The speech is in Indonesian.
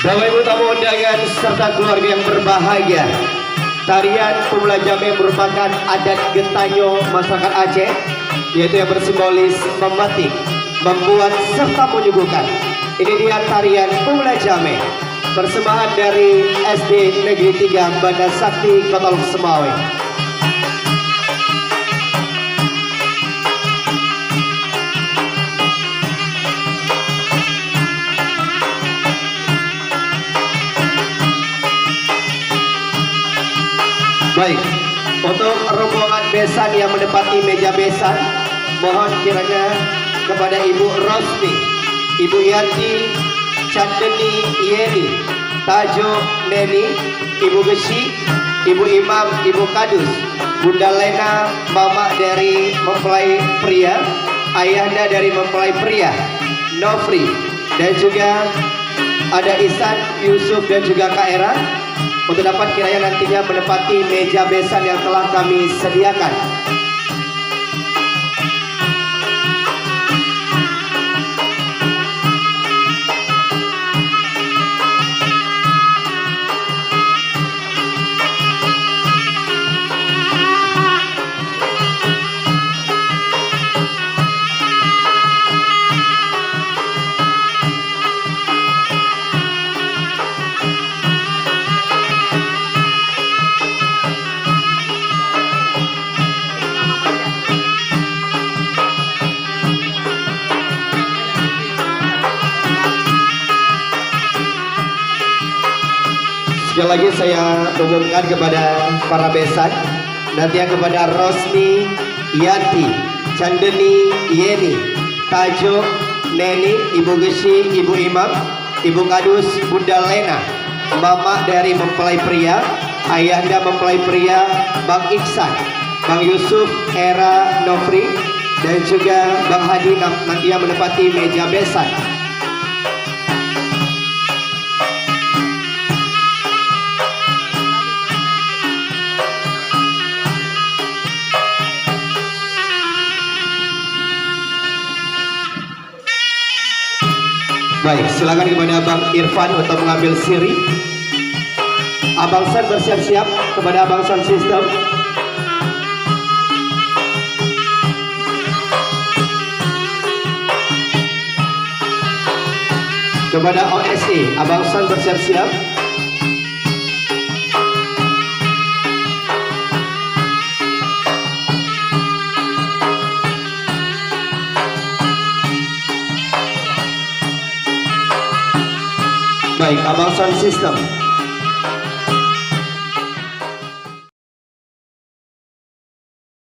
Bapak Ibu tamu undangan serta keluarga yang berbahagia, tarian Pemula Jamé merupakan adat Getanyo masyarakat Aceh, yaitu yang bersimbolis membatik, membuat serta menyuguhkan. Ini dia tarian Pemula Jamé, persembahan dari SD Negeri 3 Banda Sakti Kota Lok Semawe. Baik, untuk rombongan besan yang menempati meja besan, mohon kiranya kepada Ibu Rosmi, Ibu Yanti, Chandeni Yeni, Tajo Neni, Ibu Gesi, Ibu Imam, Ibu Kadus, Bunda Lena, Mama dari mempelai pria, Ayahanda dari mempelai pria, Nofri, dan juga ada Isan, Yusuf, dan juga Kak Era, untuk dapat kiranya nantinya menempati meja besan yang telah kami sediakan. Sekali lagi saya umumkan kepada para besan, nanti kepada Rosmi, Yanti, Chandeni, Yeni, Tajo, Neni, Ibu Gesi, Ibu Imam, Ibu Kadus, Bunda Lena, Mama dari mempelai pria, Ayahanda mempelai pria, Bang Iksan, Bang Yusuf, Era, Nofri, dan juga Bang Hadi nantinya menempati meja besan. Baik, silakan kepada Abang Irfan untuk mengambil siri. Abang San bersiap-siap, kepada Abang San System. Kepada OSI, Abang San bersiap-siap. Baik, Abang Sound System.